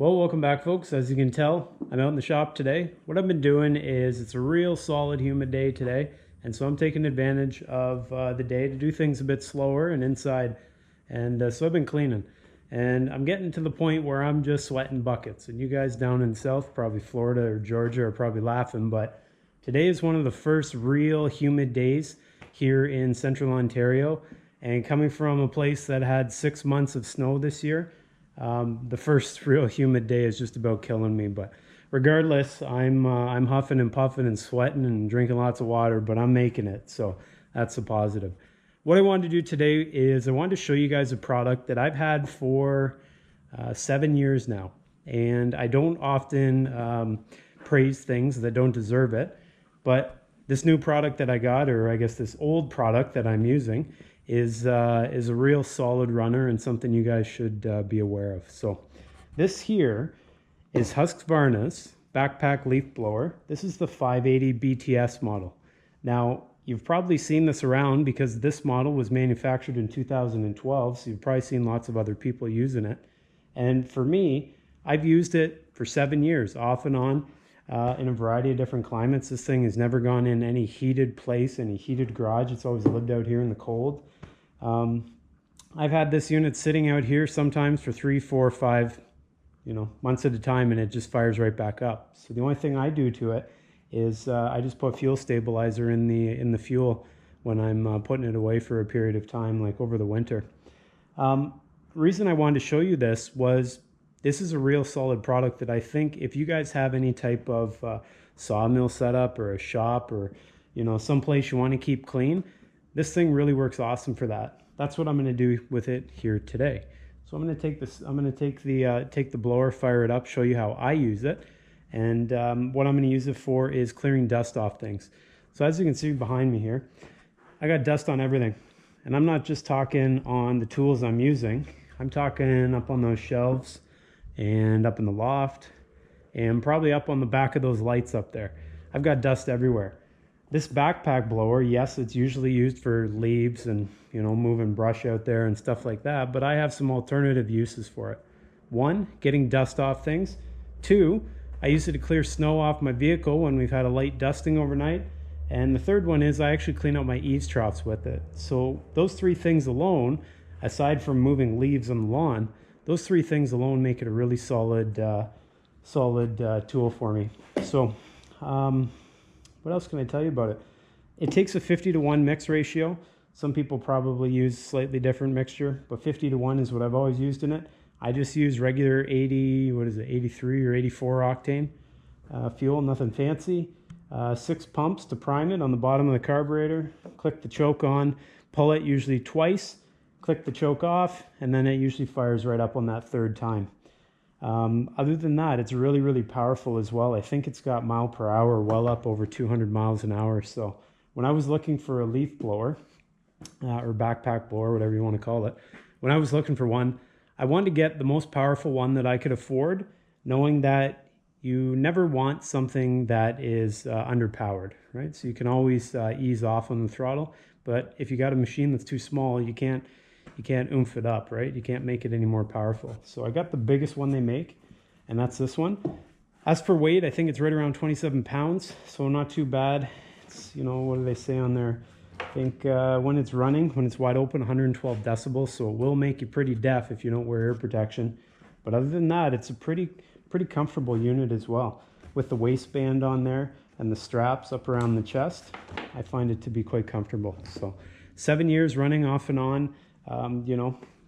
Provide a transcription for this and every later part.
Well, welcome back, folks. As you can tell, I'm out in the shop today. What I've been doing is it's a real solid humid day today, and so I'm taking advantage of the day to do things a bit slower and inside. And so I've been cleaning, and I'm getting to the point where I'm just sweating buckets. And you guys down in the south, probably Florida or Georgia, are probably laughing, but today is one of the first real humid days here in central Ontario. And coming from a place that had 6 months of snow this year, the first real humid day is just about killing me. But regardless, I'm huffing and puffing and sweating and drinking lots of water, but I'm making it. So that's a positive. What I wanted to do today is I wanted to show you guys a product that I've had for 7 years now. And I don't often praise things that don't deserve it. But this new product that I got, or I guess this old product that I'm using, is a real solid runner and something you guys should be aware of. So this here is Husqvarna's backpack leaf blower. This is the 580 BTS model. Now, you've probably seen this around because this model was manufactured in 2012, so you've probably seen lots of other people using it. And for me, I've used it for 7 years, off and on, in a variety of different climates. This thing has never gone in any heated place, any heated garage. It's always lived out here in the cold. I've had this unit sitting out here sometimes for 3, 4, 5, months at a time, and it just fires right back up. So the only thing I do to it is I just put fuel stabilizer in the fuel when I'm putting it away for a period of time, like over the winter. The reason I wanted to show you this was this is a real solid product that I think if you guys have any type of sawmill setup or a shop or some place you want to keep clean, this thing really works awesome for that. That's what I'm going to do with it here today. So I'm going to take this. I'm going to take the blower, fire it up, show you how I use it, and what I'm going to use it for is clearing dust off things. So as you can see behind me here, I got dust on everything, and I'm not just talking on the tools I'm using. I'm talking up on those shelves, and up in the loft, and probably up on the back of those lights up there. I've got dust everywhere. This backpack blower, yes, it's usually used for leaves and, moving brush out there and stuff like that, but I have some alternative uses for it. 1, getting dust off things. 2, I use it to clear snow off my vehicle when we've had a light dusting overnight. And the third one is I actually clean out my eaves troughs with it. So those 3 things alone, aside from moving leaves on the lawn, those 3 things alone make it a really solid tool for me. So, what else can I tell you about it? It takes a 50-to-1 mix ratio. Some people probably use slightly different mixture, but 50-to-1 is what I've always used in it. I just use regular 83 or 84 octane fuel, nothing fancy. 6 pumps to prime it on the bottom of the carburetor. Click the choke on, pull it usually twice, click the choke off, and then it usually fires right up on that 3rd time. Other than that, it's really, really powerful as well. I think it's got mile per hour well up over 200 miles an hour. So when I was looking for a leaf blower or backpack blower, whatever you want to call it, when I was looking for one, I wanted to get the most powerful one that I could afford, knowing that you never want something that is underpowered, right? So you can always ease off on the throttle, but if you got a machine that's too small, you can't oomph it up, right? You can't make it any more powerful. So I got the biggest one they make, and that's this one. As for weight, I think it's right around 27 pounds, so not too bad. It's, what do they say on there? I think when it's running, when it's wide open, 112 decibels, so it will make you pretty deaf if you don't wear ear protection. But other than that, it's a pretty comfortable unit as well. With the waistband on there and the straps up around the chest, I find it to be quite comfortable. So 7 years running off and on.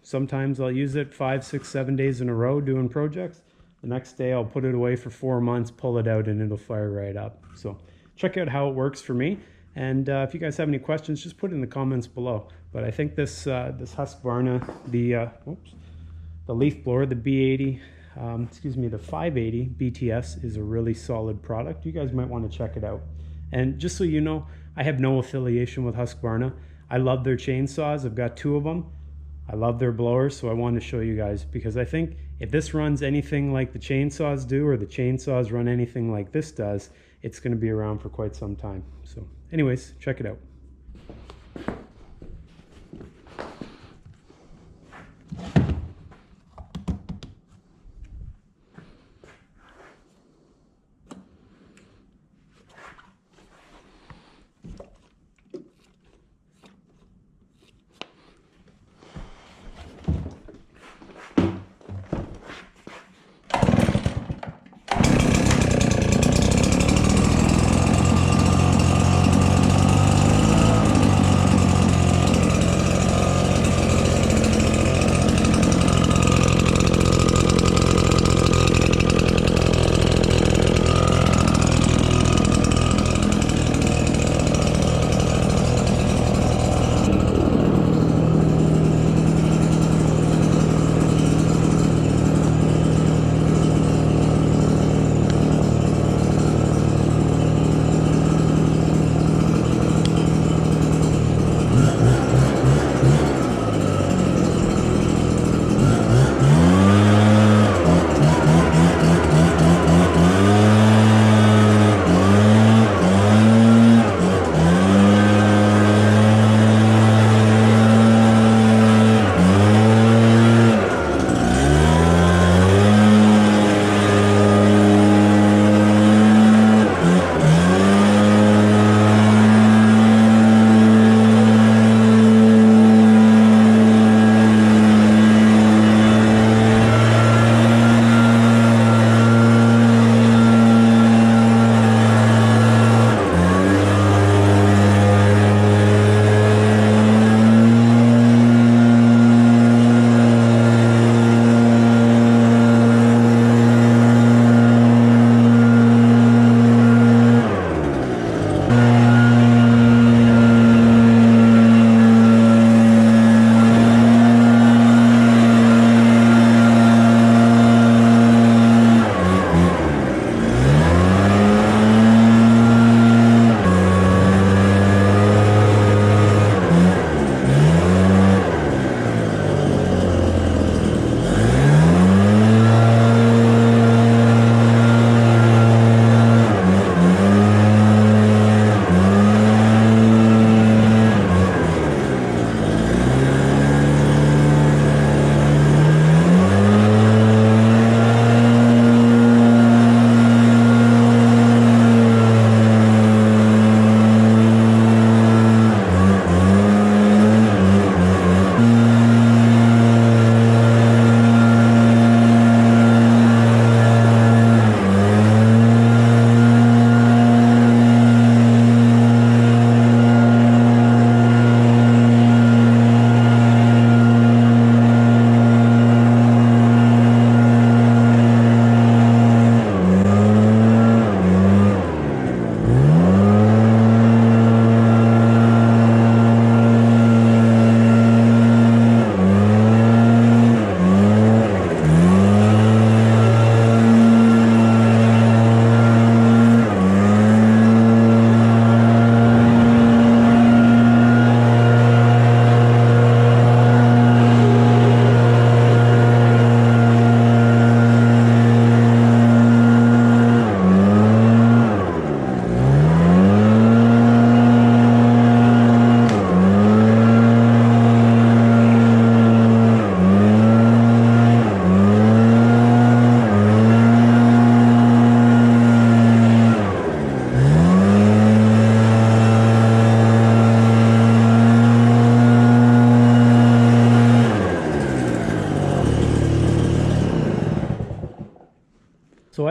Sometimes I'll use it 5, 6, 7 days in a row doing projects. The next day I'll put it away for 4 months, pull it out, and it'll fire right up. So check out how it works for me. And if you guys have any questions, just put it in the comments below. But I think this Husqvarna, the leaf blower, the B80, the 580 BTS is a really solid product. You guys might want to check it out. And just so you know, I have no affiliation with Husqvarna. I love their chainsaws. I've got 2 of them. I love their blowers, so I wanted to show you guys because I think if this runs anything like the chainsaws do, or the chainsaws run anything like this does, it's going to be around for quite some time. So anyways, check it out.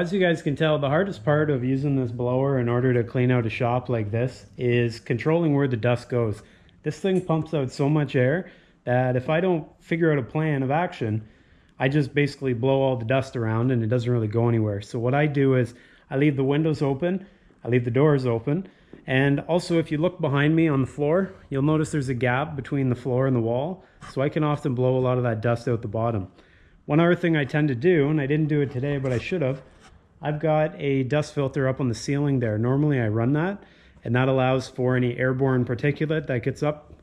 as you guys can tell, the hardest part of using this blower in order to clean out a shop like this is controlling where the dust goes. This thing pumps out so much air that if I don't figure out a plan of action, I just basically blow all the dust around and it doesn't really go anywhere. So what I do is I leave the windows open, I leave the doors open, and also if you look behind me on the floor, you'll notice there's a gap between the floor and the wall, so I can often blow a lot of that dust out the bottom. One other thing I tend to do, and I didn't do it today, but I should have, I've got a dust filter up on the ceiling there. Normally I run that, and that allows for any airborne particulate that gets up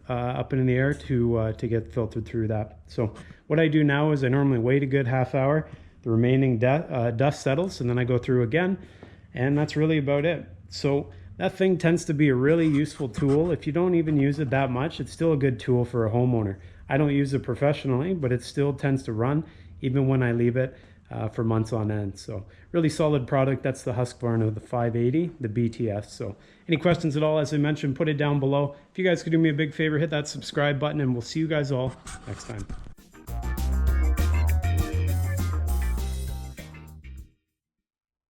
in the air to get filtered through that. So what I do now is I normally wait a good half hour, the remaining dust settles, and then I go through again, and that's really about it. So that thing tends to be a really useful tool. If you don't even use it that much, it's still a good tool for a homeowner. I don't use it professionally, but it still tends to run even when I leave it for months on end. So really solid product. That's the Husqvarna, the 580, the BTS. So any questions at all, as I mentioned, put it down below. If you guys could do me a big favor, hit that subscribe button, and we'll see you guys all next time.